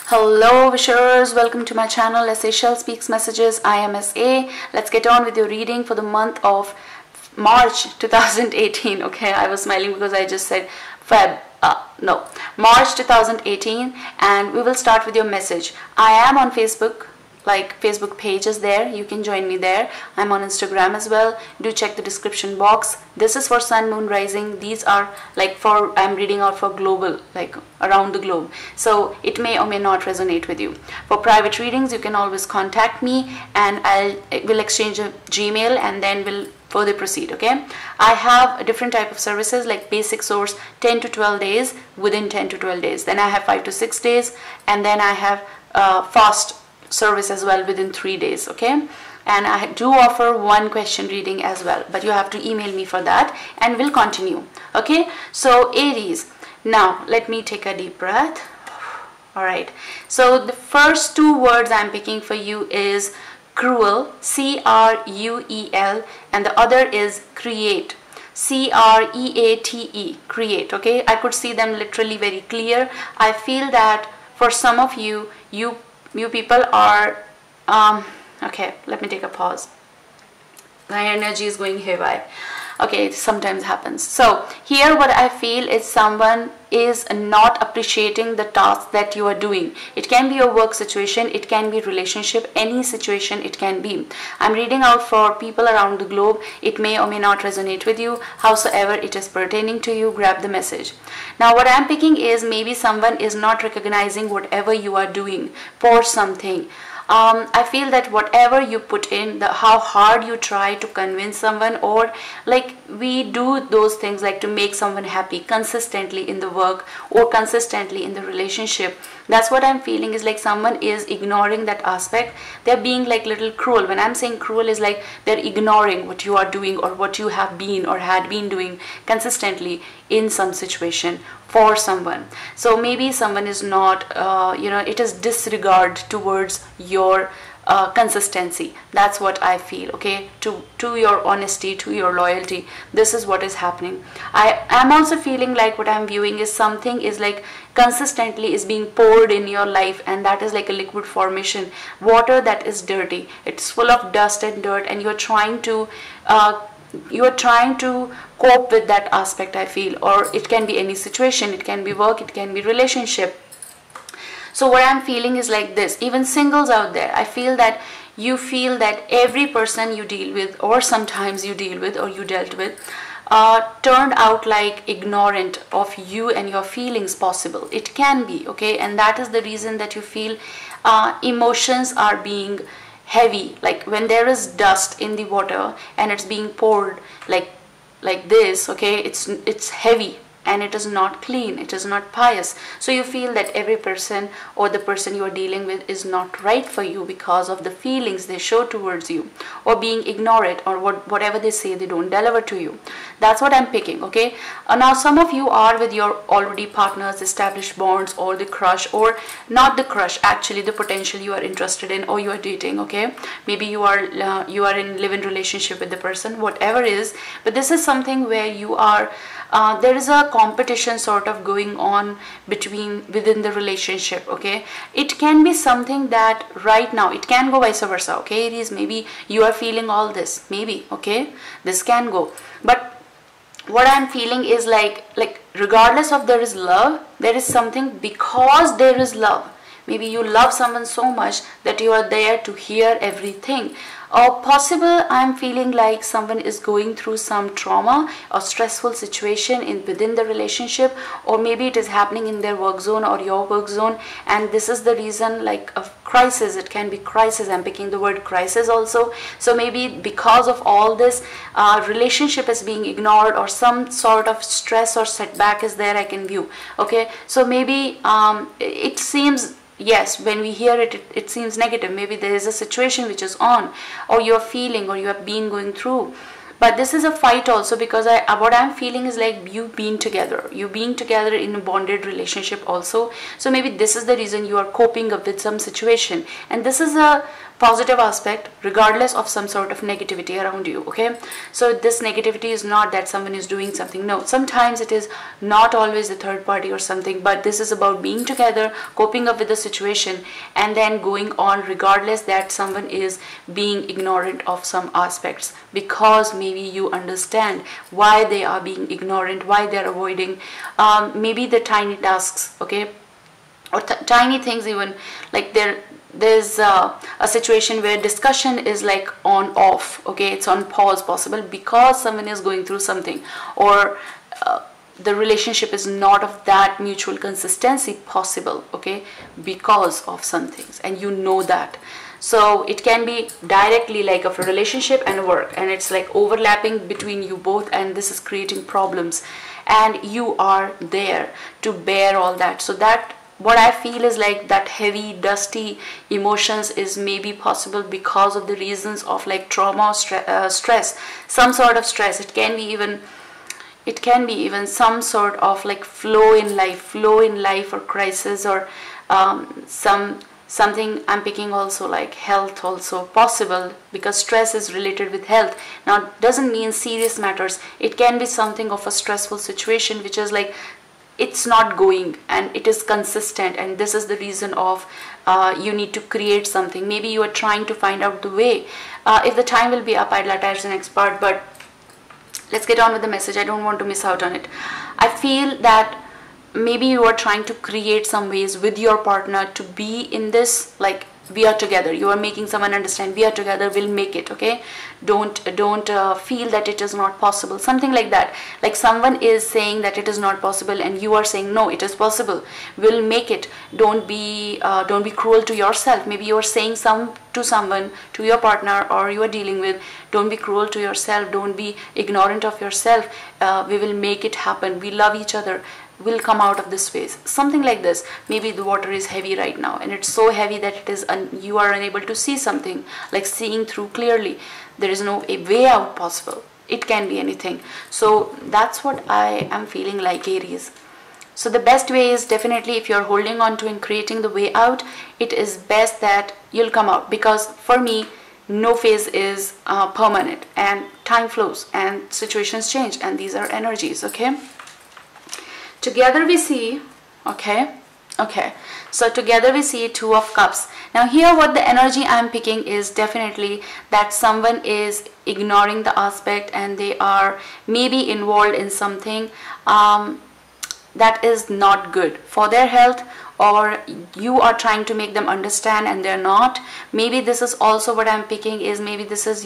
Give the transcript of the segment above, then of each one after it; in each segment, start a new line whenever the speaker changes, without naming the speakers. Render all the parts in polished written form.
Hello wishers, welcome to my channel Sashell Speaks Messages. I am SA. Let's get on with your reading for the month of March 2018. Okay, I was smiling because I just said March 2018, and we will start with your message. I am on Facebook, like Facebook page is there, you can join me there. I'm on Instagram as well. Do check the description box. This is for sun, moon, rising. These are like for, I'm reading out for global, like around the globe, so it may or may not resonate with you. For private readings you can always contact me, and we'll exchange a Gmail and then we'll further proceed. Okay, I have a different type of services, like basic source 10 to 12 days, within 10 to 12 days, then I have 5 to 6 days, and then I have fast service as well within 3 days. Okay, and I do offer one question reading as well, but you have to email me for that, and we'll continue. Okay, so Aries, now let me take a deep breath. All right, so the first two words I'm picking for you is cruel, C-R-U-E-L, and the other is create, C-R-E-A-T-E, create. Okay, I could see them literally very clear. I feel that for some of you, you people are okay, let me take a pause. My energy is going haywire. Okay, it sometimes happens. So here what I feel is someone is not appreciating the task that you are doing. It can be a work situation, it can be relationship, any situation it can be. I'm reading out for people around the globe. It may or may not resonate with you. Howsoever it is pertaining to you, grab the message. Now what I'm picking is maybe someone is not recognizing whatever you are doing for something. I feel that whatever you put in, how hard you try to convince someone, or like we do those things like to make someone happy consistently in the work or consistently in the relationship. That's what I'm feeling, is like someone is ignoring that aspect. They're being like little cruel. When I'm saying cruel, is like they're ignoring what you are doing or what you have been or had been doing consistently in some situation for someone. So maybe someone is not, it is disregard towards your consistency. That's what I feel. Okay, to your honesty, to your loyalty. This is what is happening. I am also feeling like what I'm viewing is something is like consistently is being poured in your life, and that is like a liquid formation, water that is dirty. It's full of dust and dirt, and you're trying to cope with that aspect, I feel. Or it can be any situation, it can be work, it can be relationship. So what I'm feeling is like this, even singles out there, I feel that you feel that every person you deal with, or sometimes you deal with or you dealt with, turned out like ignorant of you and your feelings possible. It can be, okay, and that is the reason that you feel emotions are being heavy. Like when there is dust in the water and it's being poured like this, okay, it's heavy and it is not clean, it is not pious. So you feel that every person or the person you are dealing with is not right for you because of the feelings they show towards you, or being ignorant, or whatever they say they don't deliver to you. That's what I'm picking. Okay, now some of you are with your already partners, established bonds, or the crush, or not the crush, actually the potential you are interested in or you are dating. Okay, maybe you are in live-in relationship with the person, whatever is, but this is something where you are there is a competition sort of going on within the relationship. Okay, it can be something that right now, it can go vice versa. Okay, it is maybe you are feeling all this, maybe, okay, this can go. But what I'm feeling is like regardless of there is love, there is something, because there is love. Maybe you love someone so much that you are there to hear everything. Or possible, I'm feeling like someone is going through some trauma or stressful situation within the relationship, or maybe it is happening in their work zone or your work zone, and this is the reason, like a crisis. It can be crisis. I'm picking the word crisis also. So maybe because of all this, relationship is being ignored, or some sort of stress or setback is there, I can view. Okay, so maybe it seems, yes, when we hear it, it seems negative. Maybe there is a situation which is on, or you're feeling, or you have been going through. But this is a fight also, because what I'm feeling is like you being together in a bonded relationship also. So maybe this is the reason you are coping up with some situation, and this is a positive aspect regardless of some sort of negativity around you. Okay, so this negativity is not that someone is doing something. No, sometimes it is not always the third party or something, but this is about being together, coping up with the situation, and then going on regardless that someone is being ignorant of some aspects, because maybe you understand why they are being ignorant, why they are avoiding maybe the tiny tasks, okay, or tiny things, even like there's a situation where discussion is like on off, okay, it's on pause possible because someone is going through something, or the relationship is not of that mutual consistency possible, okay, because of some things, and you know that. So it can be directly like of a relationship and work, and it's like overlapping between you both, and this is creating problems, and you are there to bear all that. So that, what I feel is like that heavy dusty emotions is maybe possible because of the reasons of like trauma or stress, some sort of stress. It can be even some sort of like flow in life or crisis, or something I'm picking also like health also possible, because stress is related with health. Now it doesn't mean serious matters, it can be something of a stressful situation which is like it's not going and it is consistent, and this is the reason of you need to create something. Maybe you are trying to find out the way. If the time will be up, I'd attach the next part, but let's get on with the message. I don't want to miss out on it. I feel that maybe you are trying to create some ways with your partner to be in this, like we are together. You are making someone understand we are together, we'll make it, okay? Don't feel that it is not possible, something like that. Like someone is saying that it is not possible and you are saying no, it is possible, we'll make it. Don't be cruel to yourself. Maybe you are saying to someone, to your partner or you are dealing with, don't be cruel to yourself, don't be ignorant of yourself, we will make it happen, we love each other, will come out of this phase, something like this. Maybe the water is heavy right now, and it's so heavy that it is you are unable to see something, like seeing through clearly. There is no a way out possible. It can be anything. So that's what I am feeling like, Aries. So the best way is definitely, if you're holding on to and creating the way out, it is best that you'll come out, because for me no phase is permanent, and time flows and situations change, and these are energies, okay? Together we see, okay, so together we see Two of Cups. Now here what the energy I'm picking is definitely that someone is ignoring the aspect, and they are maybe involved in something that is not good for their health, or you are trying to make them understand and they're not. Maybe this is also what I'm picking is, maybe this is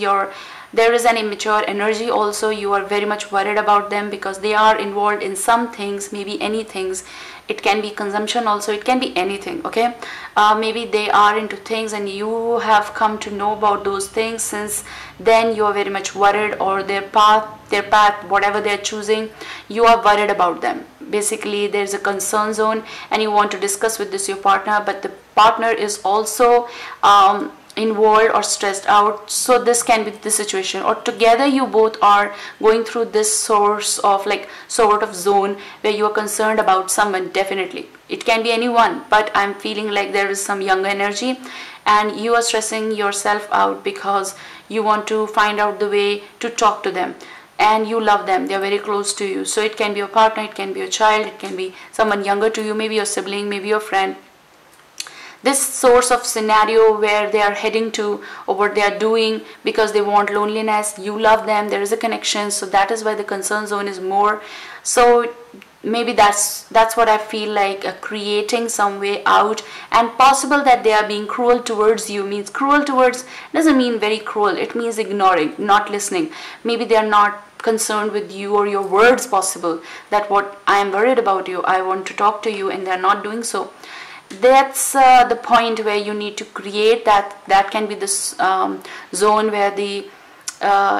there is an immature energy also. You are very much worried about them because they are involved in some things, maybe any things. It can be consumption also, it can be anything, okay? Maybe they are into things and you have come to know about those things. Since then you are very much worried, or their path, whatever they're choosing, you are worried about them. Basically there's a concern zone and you want to discuss with your partner, but the partner is also involved or stressed out. So this can be the situation, or together you both are going through this sort of zone where you are concerned about someone. Definitely it can be anyone, but I'm feeling like there is some younger energy and you are stressing yourself out because you want to find out the way to talk to them, and you love them, they're very close to you. So it can be your partner, it can be your child, it can be someone younger to you, maybe your sibling, maybe your friend. This source of scenario where they are heading to, or what they are doing because they want loneliness, you love them, there is a connection, so that is why the concern zone is more. So maybe that's what I feel like, creating some way out. And possible that they are being cruel towards you. Means cruel towards doesn't mean very cruel, it means ignoring, not listening. Maybe they are not concerned with you or your words, possible that what I am worried about you, I want to talk to you, and they are not doing so. That's the point where you need to create that can be this zone where the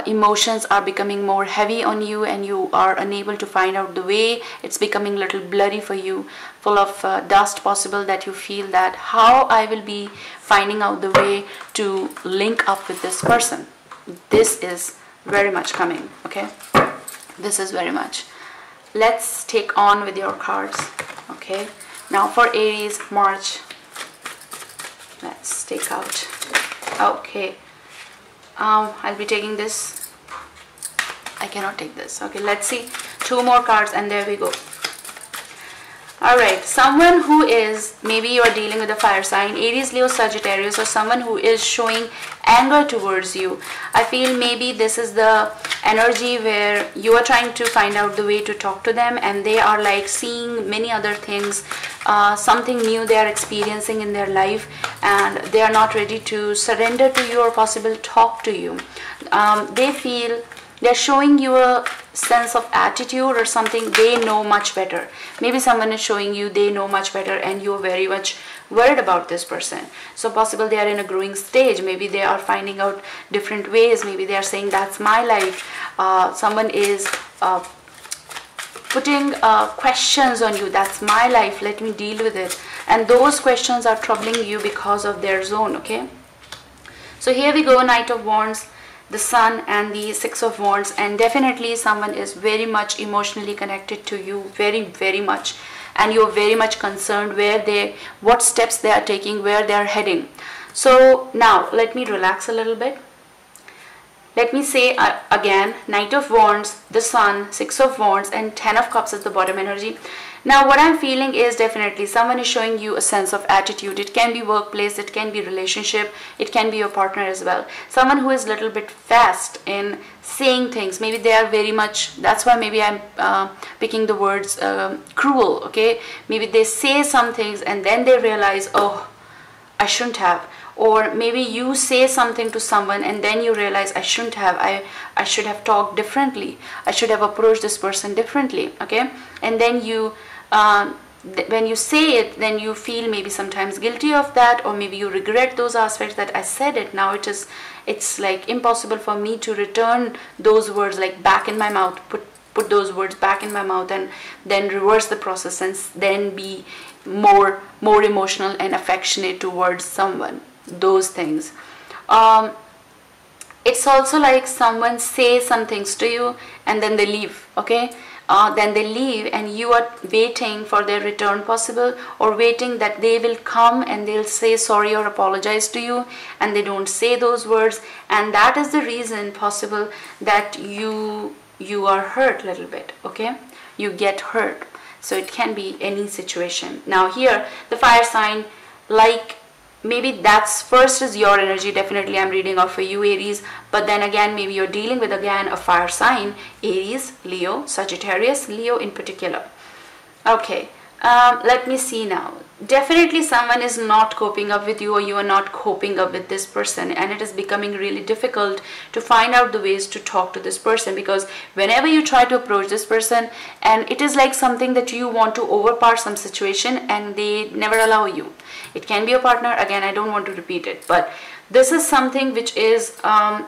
emotions are becoming more heavy on you and you are unable to find out the way. It's becoming a little blurry for you, full of dust, possible that you feel that how I will be finding out the way to link up with this person. This is very much coming, okay? This is very much. Let's take on with your cards, okay? Now for Aries, March, let's take out Okay, I'll be taking this. I cannot take this. Okay, let's see 2 more cards, and there we go. Alright, someone who is, maybe you are dealing with a fire sign, Aries, Leo, Sagittarius, or someone who is showing anger towards you. I feel maybe this is the energy where you are trying to find out the way to talk to them, and they are like seeing many other things, something new they are experiencing in their life, and they are not ready to surrender to you or possible talk to you. They feel they're showing you a sense of attitude or something. They know much better. Maybe someone is showing you they know much better, and you're very much worried about this person. So possible they are in a growing stage. Maybe they are finding out different ways. Maybe they are saying that's my life. Someone is putting questions on you. That's my life, let me deal with it. And those questions are troubling you because of their zone. Okay, so here we go, Knight of Wands, the Sun, and the 6 of Wands, and definitely someone is very much emotionally connected to you, very much, and you're very much concerned what steps they are taking, where they are heading. So now let me relax a little bit. Let me say again, Knight of Wands, the Sun, 6 of Wands, and 10 of Cups is the bottom energy. Now what I'm feeling is definitely someone is showing you a sense of attitude. It can be workplace, it can be relationship, it can be your partner as well. Someone who is a little bit fast in saying things. Maybe they are very much, that's why maybe I'm picking the words cruel, okay? Maybe they say some things and then they realize, oh, I shouldn't have. Or maybe you say something to someone and then you realize, I shouldn't have, I should have talked differently, I should have approached this person differently, okay? And then you when you say it, then you feel maybe sometimes guilty of that, or maybe you regret those aspects that I said it. Now it's like impossible for me to return those words like back in my mouth, put those words back in my mouth, and then reverse the process and then be more emotional and affectionate towards someone. Those things. It's also like someone says some things to you and then they leave, okay? Then they leave and you are waiting for their return possible, or waiting that they will come and they'll say sorry or apologize to you, and they don't say those words, and that is the reason possible that you are hurt a little bit, okay? You get hurt. So it can be any situation. Now here the fire sign, like maybe that's first is your energy. Definitely I'm reading out for you, Aries, but then again maybe you're dealing with again a fire sign, Aries, Leo, Sagittarius, Leo in particular. Okay, let me see now. Definitely someone is not coping up with you, or you are not coping up with this person, and it is becoming really difficult to find out the ways to talk to this person, because whenever you try to approach this person, and it is like something that you want to overpower some situation and they never allow you. It can be a partner, again I don't want to repeat it, but this is something which is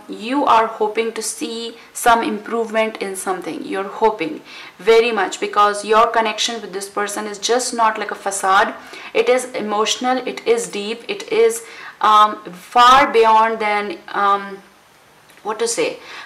you are hoping to see some improvement in something. You're hoping very much, because your connection with this person is just not like a facade. It is emotional, it is deep, it is far beyond than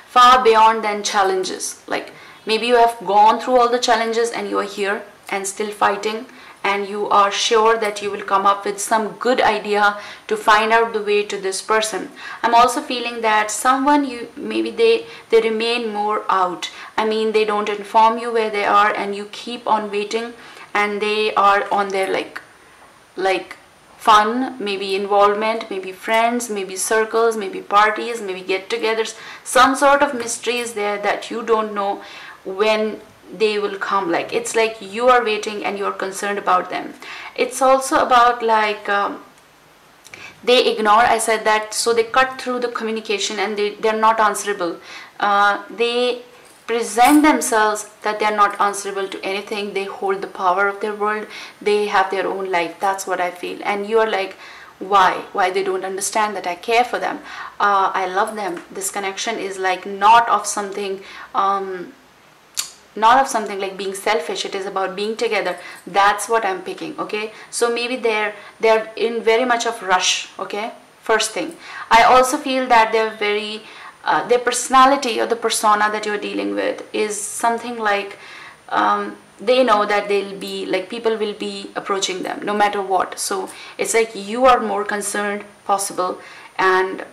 far beyond than challenges. Like maybe you have gone through all the challenges and you are here and still fighting, and you are sure that you will come up with some good idea to find out the way to this person. I'm also feeling that someone, maybe they remain more out. I mean, they don't inform you where they are, and you keep on waiting, and they are on their like fun, maybe involvement, maybe friends, maybe circles, maybe parties, maybe get-togethers. Some sort of mystery is there that you don't know when they will come. Like it's like you are waiting and you're concerned about them. It's also about like they ignore, I said that, so they cut through the communication and they're not answerable. They present themselves that they're not answerable to anything. They hold the power of their world, they have their own life. That's what I feel. And you are like, why they don't understand that I care for them, I love them. This connection is like not of something like being selfish. It is about being together. That's what I'm picking, okay? So maybe they're in very much of rush, okay? First thing. I also feel that they're very their personality or the persona that you're dealing with is something like they know that they'll be like, people will be approaching them no matter what. So it's like you are more concerned possible, and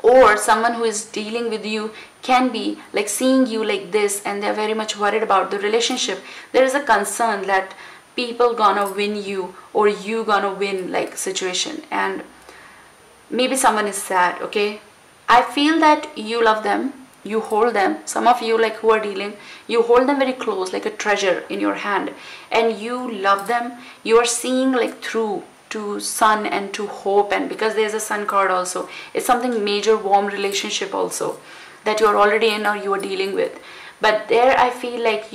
or someone who is dealing with you can be like seeing you like this, and they're very much worried about the relationship. There is a concern that people gonna win you, or you gonna win like situation, and maybe someone is sad. Okay, I feel that you love them, you hold them. Some of you, like who are dealing, you hold them very close, like a treasure in your hand, and you love them. You are seeing like through to sun and to hope, and because there's a sun card also, it's something major, warm relationship also that you are already in or you are dealing with. But there I feel like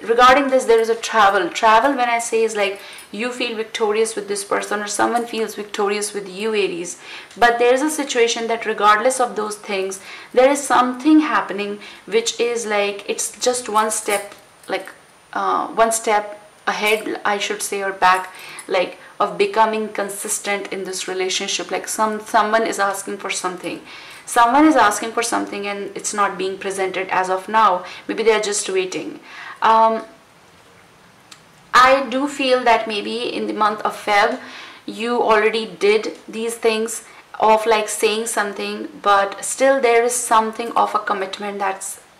regarding this, there is a travel. When I say is like you feel victorious with this person, or someone feels victorious with you, Aries. But there is a situation that regardless of those things, there is something happening which is like it's just one step, like one step ahead, I should say, or back, like of becoming consistent in this relationship. Like someone is asking for something. Someone is asking for something and it's not being presented as of now. Maybe they're just waiting. I do feel that maybe in the month of Feb, you already did these things of like saying something, but still there is something of a commitment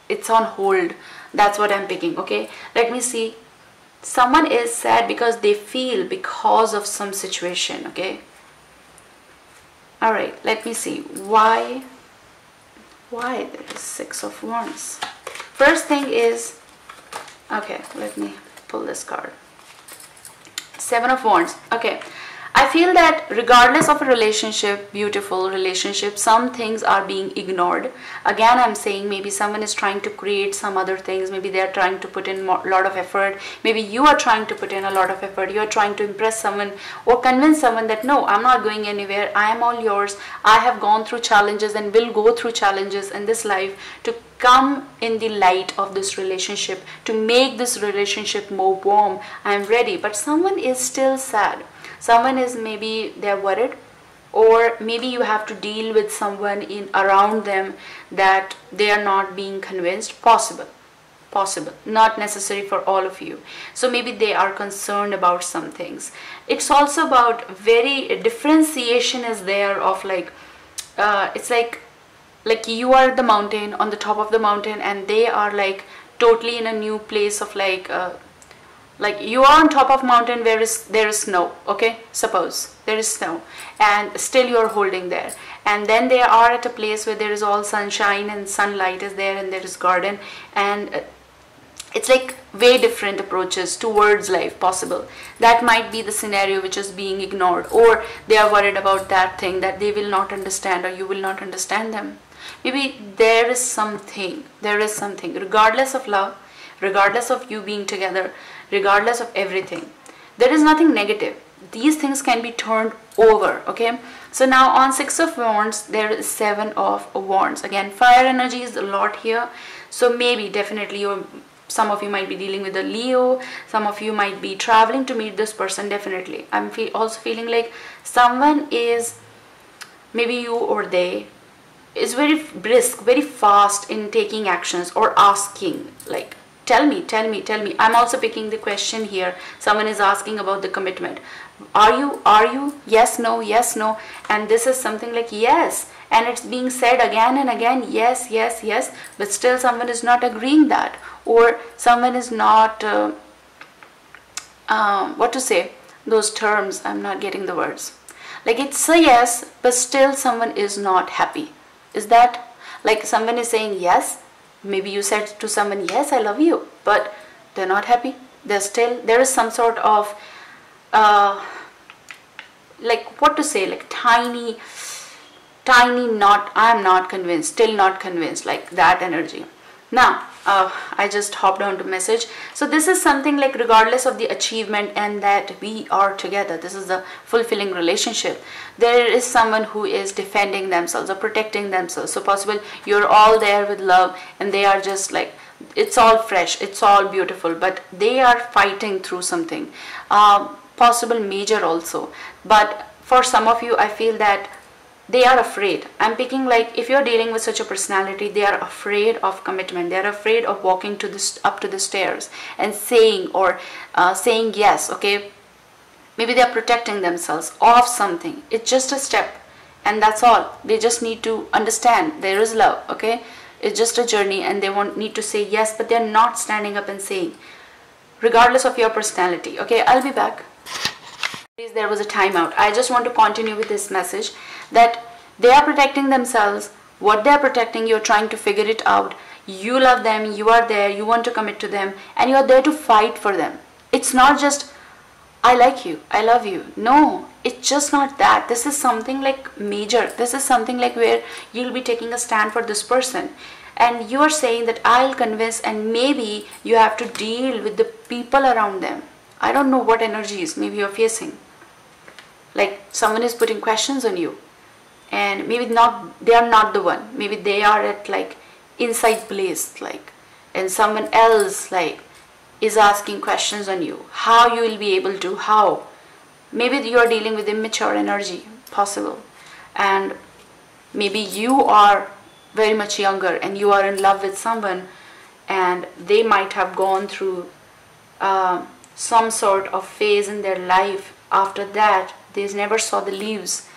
it's on hold. That's what I'm picking. Okay, let me see. Someone is sad because they feel because of some situation. Okay, all right, let me see why there is 6 of Wands. First thing is, okay, let me pull this card. 7 of Wands. Okay, I feel that regardless of a relationship, beautiful relationship, some things are being ignored. Again, I'm saying maybe someone is trying to create some other things. Maybe they're trying to put in a lot of effort. Maybe you are trying to put in a lot of effort. You're trying to impress someone or convince someone that no, I'm not going anywhere. I am all yours. I have gone through challenges and will go through challenges in this life to come in the light of this relationship, to make this relationship more warm. I'm ready. But someone is still sad. Someone is, maybe they're worried, or maybe you have to deal with someone in around them that they are not being convinced. Possible, not necessary for all of you. So maybe they are concerned about some things. It's also about very differentiation is there of like it's like you are at the mountain, on the top of the mountain, and they are like totally in a new place of like you are on top of mountain where there is snow. Okay, suppose there is snow and still you are holding there, and then they are at a place where there is all sunshine and sunlight is there, and there is garden, and it's like way different approaches towards life possible. That might be the scenario which is being ignored, or they are worried about that thing that they will not understand, or you will not understand them. Maybe there is something regardless of love, regardless of you being together, regardless of everything, there is nothing negative. These things can be turned over. Okay, so now on 6 of Wands, there is 7 of Wands. Again, fire energy is a lot here. So maybe definitely some of you might be dealing with a Leo. Some of you might be traveling to meet this person. Definitely, I'm also feeling like someone is, maybe you or they, is very brisk, very fast in taking actions or asking like, tell me. I'm also picking the question here. Someone is asking about the commitment. Are you? Yes, no. And this is something like yes. And it's being said again and again, yes. But still someone is not agreeing that. Or someone is not, what to say? Those terms, I'm not getting the words. Like it's a yes, but still someone is not happy. Is that like someone is saying yes? Maybe you said to someone, yes, I love you, but they're not happy. There is some sort of, like what to say, like tiny, I'm not convinced, still not convinced, like that energy. Now, I just hopped on to message. So this is something like regardless of the achievement and that we are together, this is a fulfilling relationship. There is someone who is defending themselves or protecting themselves. So possible you're all there with love and they are just like, it's all fresh, it's all beautiful, but they are fighting through something. Possible major also. But for some of you, I feel that they are afraid. I'm picking like if you're dealing with such a personality, they are afraid of commitment. They are afraid of walking up to the stairs and saying saying yes. Okay, maybe they are protecting themselves of something. It's just a step. and that's all. They just need to understand there is love, okay? It's just a journey, and they need to say yes, but they're not standing up and saying, regardless of your personality. Okay, I'll be back. There was a timeout. I just want to continue with this message that they are protecting themselves. What they are protecting, you're trying to figure it out. You love them, you are there, you want to commit to them, and you are there to fight for them. It's not just, I like you, I love you. No, it's just not that. This is something like major. This is something like where you'll be taking a stand for this person. And you are saying that I'll convince, and maybe you have to deal with the people around them. I don't know what energies maybe you're facing. Like someone is putting questions on you, and maybe they are not the one. Maybe they are at like inside place, like, and someone else like is asking questions on you. How you will be able to, how? Maybe you are dealing with immature energy, possible. And maybe you are very much younger and you are in love with someone, and they might have gone through some sort of phase in their life. After that, they never saw the leaves,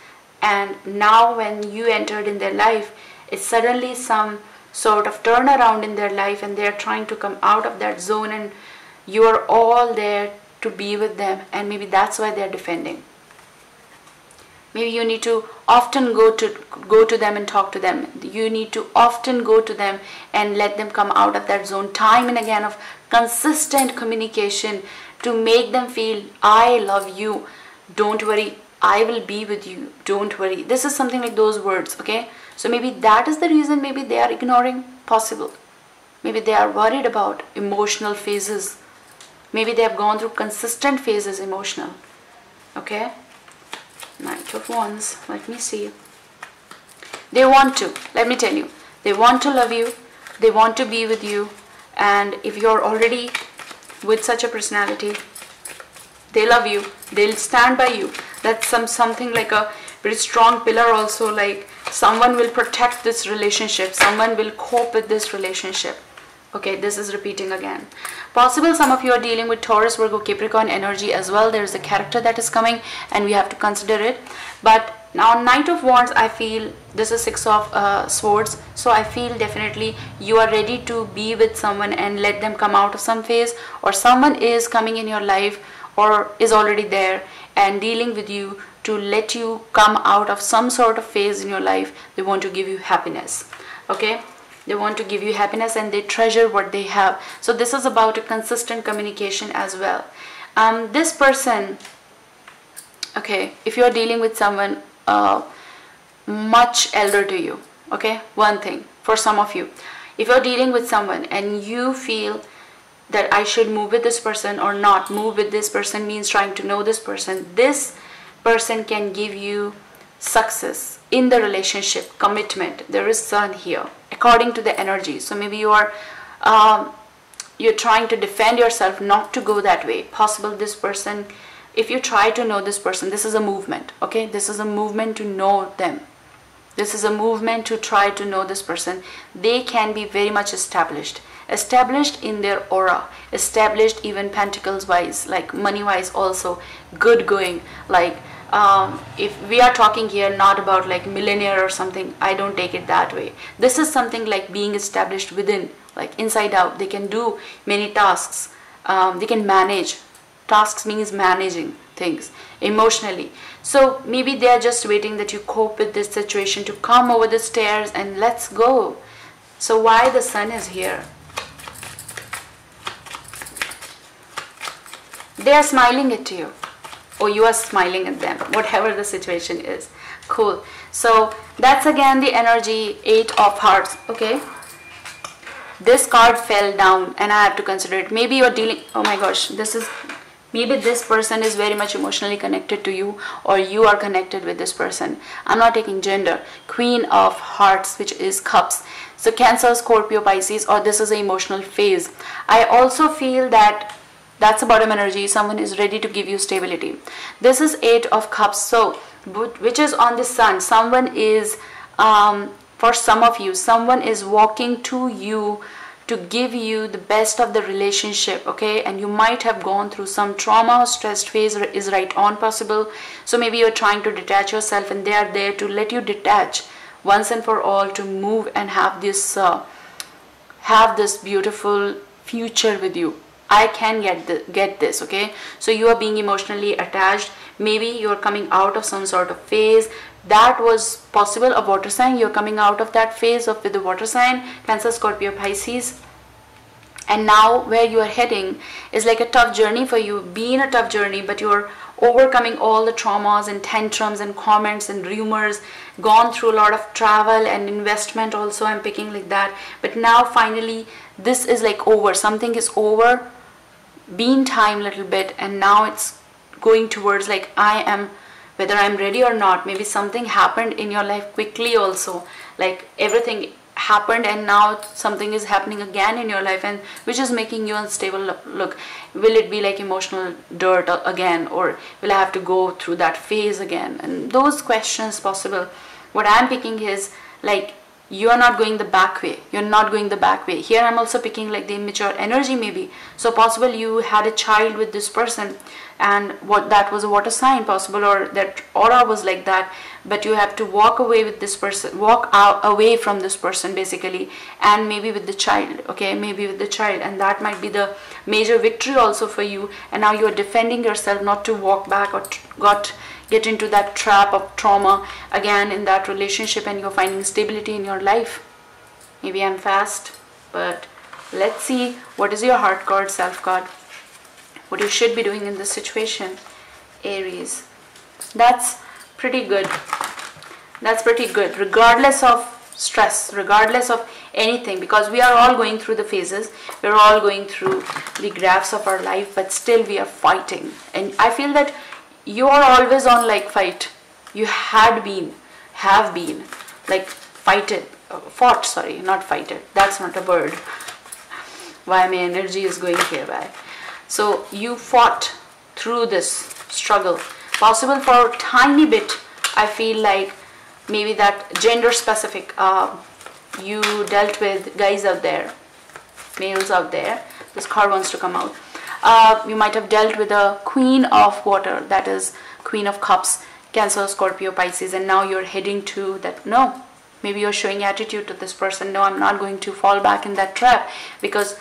and now when you entered in their life, it's suddenly some sort of turnaround in their life, and they're trying to come out of that zone, and you are all there to be with them, and maybe that's why they're defending. Maybe you need to often go to them and talk to them. You need to often go to them and let them come out of that zone time and again of consistent communication to make them feel, I love you, don't worry, I will be with you, don't worry. This is something like those words, okay? So maybe that is the reason maybe they are ignoring, possible. Maybe they are worried about emotional phases. Maybe they have gone through consistent phases emotional, okay? Knight of Wands, let me see. They want to, let me tell you, they want to love you, they want to be with you, and if you're already with such a personality, they love you, they'll stand by you. That's something like a very strong pillar also, like someone will protect this relationship, someone will cope with this relationship. Okay, this is repeating again. Possible some of you are dealing with Taurus, Virgo, Capricorn energy as well. There is a character that is coming and we have to consider it. But now Knight of Wands, I feel this is Six of Swords. So I feel definitely you are ready to be with someone and let them come out of some phase, or someone is coming in your life or is already there and dealing with you to let you come out of some sort of phase in your life. They want to give you happiness, okay? They want to give you happiness and they treasure what they have. So this is about a consistent communication as well. This person, okay, if you're dealing with someone much elder to you, okay, one thing for some of you, if you're dealing with someone and you feel that I should move with this person or not move with this person, means trying to know this person can give you success in the relationship, commitment. There is Sun here according to the energy. So maybe you are you're trying to defend yourself not to go that way. Possible this person, if you try to know this person, this is a movement, okay? This is a movement to know them. This is a movement to try to know this person. They can be very much established in their aura, established even pentacles wise, like money wise also, good going. Like if we are talking here not about like millionaire or something, I don't take it that way. This is something like being established within, like inside out. They can do many tasks, they can manage. Tasks means managing things emotionally. So maybe they are just waiting that you cope with this situation to come over the stairs and let's go. So why the Sun is here? They are smiling at you, or you are smiling at them, whatever the situation is. Cool. So that's again the energy, 8 of Hearts, okay? This card fell down and I have to consider it. Maybe you're dealing, oh my gosh, maybe this person is very much emotionally connected to you, or you are connected with this person. I'm not taking gender. Queen of Hearts, which is Cups. So Cancer, Scorpio, Pisces, or this is an emotional phase. I also feel that that's a bottom energy. Someone is ready to give you stability. This is 8 of Cups, so which is on the Sun. Someone is, for some of you, someone is walking to you to give you the best of the relationship, okay? And you might have gone through some trauma or stressed phase is right on possible. So maybe you're trying to detach yourself, and they are there to let you detach once and for all, to move and have this beautiful future with you. I can get this, okay? So you are being emotionally attached. Maybe you're coming out of some sort of phase that was possible. A water sign, you're coming out of that phase of with the water sign, Cancer, Scorpio, Pisces. And now where you are heading is like a tough journey for you, being a tough journey, but you're overcoming all the traumas and tantrums and comments and rumors, gone through a lot of travel and investment also, I'm picking like that. But now finally this is like over, something is over, been time little bit, and now it's going towards like I am, whether I'm ready or not. Maybe something happened in your life quickly also, like everything happened and now something is happening again in your life, and which is making you unstable. Look, will it be like emotional dirt again, or will I have to go through that phase again? And those questions possible. What I'm picking is like you are not going the back way. You're not going the back way. Here I'm also picking like the immature energy maybe. So possible you had a child with this person, and what that was a water sign possible, or that aura was like that, but you have to walk away with this person, walk out away from this person basically, and maybe with the child, okay, maybe with the child, and that might be the major victory also for you. And now you are defending yourself not to walk back or get into that trap of trauma again in that relationship, and you're finding stability in your life. Maybe I'm fast, but let's see what is your heart card, self card, what you should be doing in this situation, Aries. That's pretty good. That's pretty good, regardless of stress, regardless of anything, because we are all going through the phases, we're all going through the graphs of our life, but still we are fighting. And I feel that you are always on like fight. You have been like fought, sorry, not fighted, that's not a word. Why my energy is going here by. So you fought through this struggle, possible for a tiny bit. I feel like maybe that gender specific, you dealt with guys out there, males out there. This card wants to come out. You might have dealt with a Queen of Water, that is Queen of Cups, Cancer, Scorpio, Pisces, and now you're heading to that. No, maybe you're showing attitude to this person. No, I'm not going to fall back in that trap because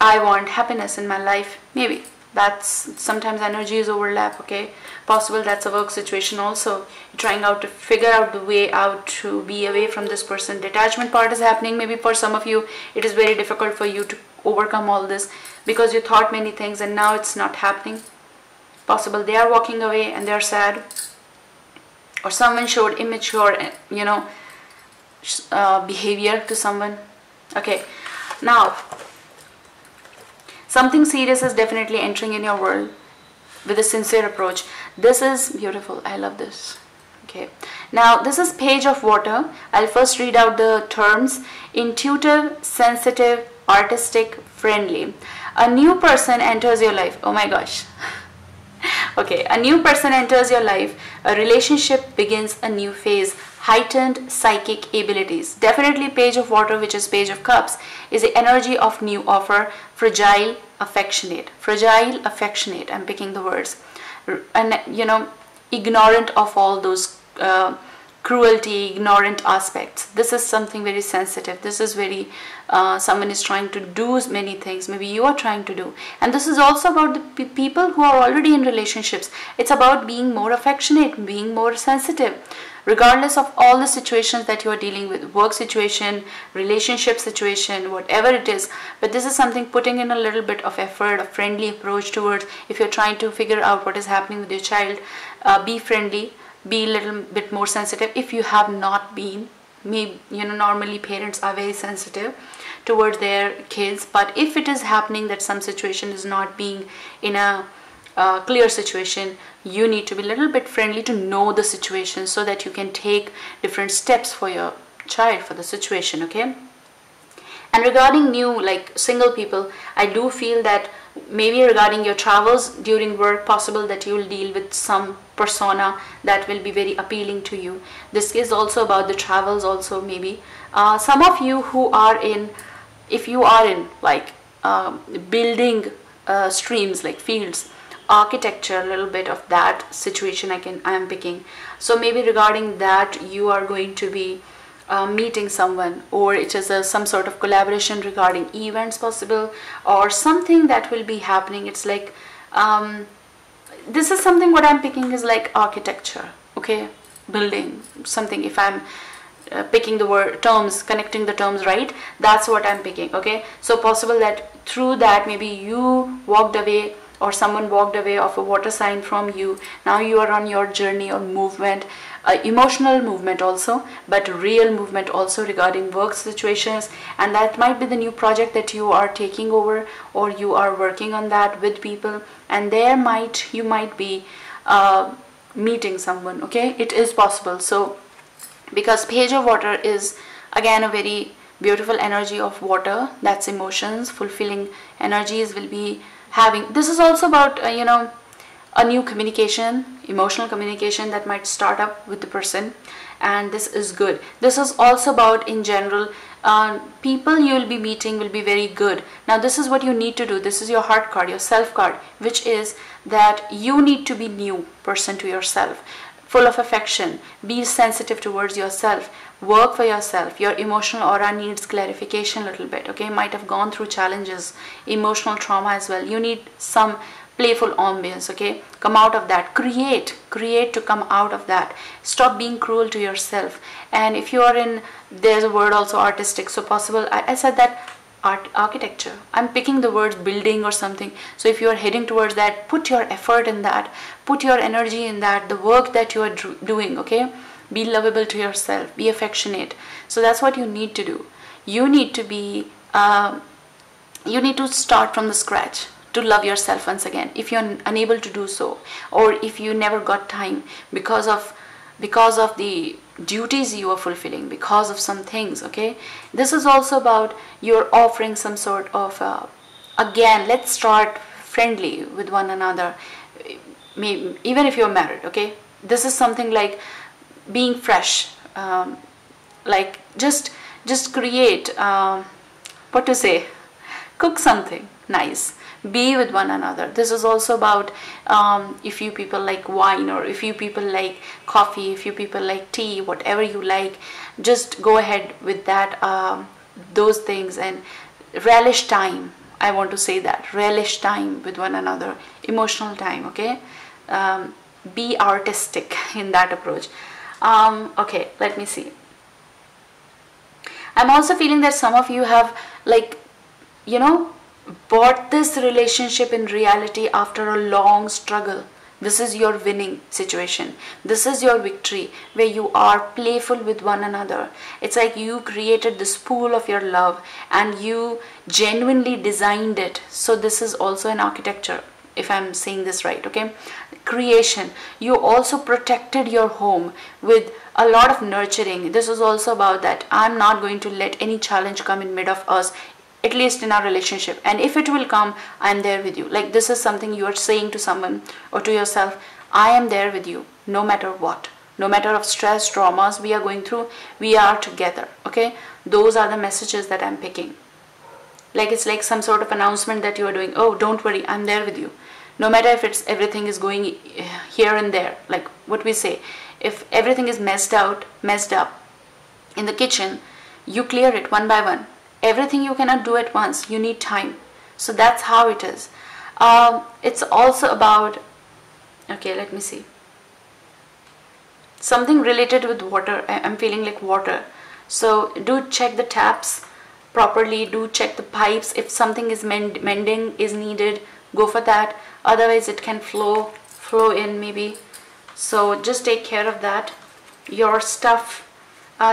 I want happiness in my life. Maybe that's sometimes energy is overlap, okay? Possible that's a work situation also. You're trying out to figure out the way out to be away from this person. Detachment part is happening. Maybe for some of you it is very difficult for you to overcome all this because you thought many things and now it's not happening. Possible they are walking away and they're sad, or someone showed immature, behavior to someone. Okay, now something serious is definitely entering in your world with a sincere approach. This is beautiful. I love this. Okay, now this is Page of Water. I'll first read out the terms: intuitive, sensitive, artistic, friendly. A new person enters your life. Oh my gosh. Okay, a new person enters your life. A relationship begins a new phase. Heightened psychic abilities. Definitely Page of Water, which is Page of Cups, is the energy of new offer. Fragile, affectionate. Fragile, affectionate. I'm picking the words. And ignorant of all those cruelty, ignorant aspects. This is something very sensitive. This is very someone is trying to do many things. Maybe you are trying to do. And this is also about the people who are already in relationships. It's about being more affectionate, being more sensitive, regardless of all the situations that you are dealing with, work situation, relationship situation, whatever it is. But this is something putting in a little bit of effort, a friendly approach towards, if you're trying to figure out what is happening with your child, be friendly, be a little bit more sensitive. If you have not been, maybe normally parents are very sensitive towards their kids, but if it is happening that some situation is not being in a clear situation, you need to be a little bit friendly to know the situation so that you can take different steps for your child, for the situation. Okay, and regarding new, like single people, I do feel that maybe regarding your travels during work, possible that you will deal with some persona that will be very appealing to you. This is also about the travels also. Maybe some of you who are in if you are in like building streams like fields, architecture, a little bit of that situation I am picking. So maybe regarding that you are going to be meeting someone, or it is some sort of collaboration regarding events possible, or something that will be happening. It's like this is something, what I'm picking is like architecture, okay, building something. If I'm picking the word terms, connecting the terms right, that's what I'm picking, okay. So possible that through that maybe you walked away, or someone walked away of a water sign from you. Now you are on your journey or movement, emotional movement also, but real movement also regarding work situations. And that might be the new project that you are taking over, or you are working on that with people, and you might be meeting someone, okay. It is possible. So because page of water is again a very beautiful energy of water, that's emotions, fulfilling energies will be having. This is also about a new communication, emotional communication that might start up with the person, and this is good. This is also about, in general, people you will be meeting will be very good. Now this is what you need to do. This is your heart card, your self card, which is that you need to be new person to yourself, full of affection, be sensitive towards yourself, work for yourself. Your emotional aura needs clarification a little bit, okay. Might have gone through challenges, emotional trauma as well. You need some playful ambience, okay. Come out of that, create to come out of that. Stop being cruel to yourself. And if you are in, there's a word also, artistic. So possible, I said that architecture, I'm picking the words building or something. So if you are heading towards that, put your effort in that, put your energy in that, the work that you are doing, okay. Be lovable to yourself, be affectionate. So that's what you need to do. You need to be you need to start from the scratch to love yourself once again, if you're unable to do so, or if you never got time because of the duties you are fulfilling, because of some things, okay. This is also about you're offering some sort of again, let's start friendly with one another, maybe even if you're married, okay. This is something like being fresh, like just create, what to say, cook something nice, be with one another. This is also about if you people like wine, or if you people like coffee, if you people like tea, whatever you like, just go ahead with that, those things, and relish time. I want to say that, relish time with one another, emotional time, okay. Be artistic in that approach. Okay, let me see. I'm also feeling that some of you have, like, bought this relationship in reality after a long struggle. This is your winning situation. This is your victory, where you are playful with one another. It's like you created this pool of your love and you genuinely designed it. So this is also an architecture, if I'm saying this right, okay. Creation. You also protected your home with a lot of nurturing. This is also about that I'm not going to let any challenge come in mid of us, at least in our relationship, and if it will come, I'm there with you. Like, this is something you are saying to someone or to yourself, I am there with you no matter what, no matter of stress, traumas we are going through, we are together, okay. Those are the messages that I'm picking. Like, it's like some sort of announcement that you are doing. Oh, don't worry, I'm there with you. No matter if it's everything is going here and there, like what we say, if everything is messed up in the kitchen, you clear it one by one. Everything you cannot do at once, you need time. So that's how it is. It's also about, okay, let me see, something related with water. I'm feeling like water. So do check the taps properly, do check the pipes. If something is mending is needed, go for that. Otherwise it can flow in maybe. So just take care of that. Your stuff,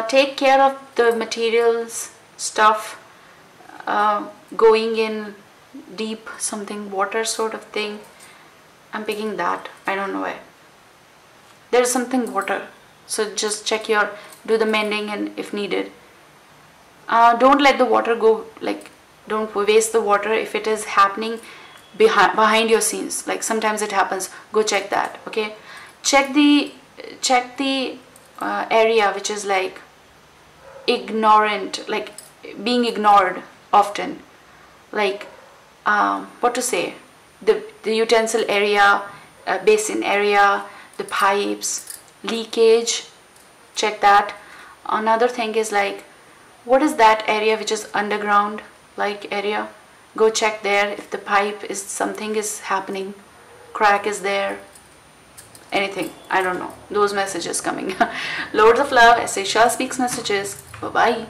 take care of the materials, stuff, going in deep, something water sort of thing. I'm picking that, I don't know why. There's something water, so just check do the mending, and if needed, don't let the water go, like don't waste the water if it is happening behind your scenes. Like sometimes it happens, go check that, okay. Check the area which is like ignorant, like being ignored, often. Like, what to say, the utensil area, basin area, the pipes, leakage, check that. Another thing is like, what is that area which is underground like area? Go check there if the pipe is, something is happening, crack is there, anything, I don't know, those messages coming. Loads of love, Seychelles Speaks Messages. Bye bye.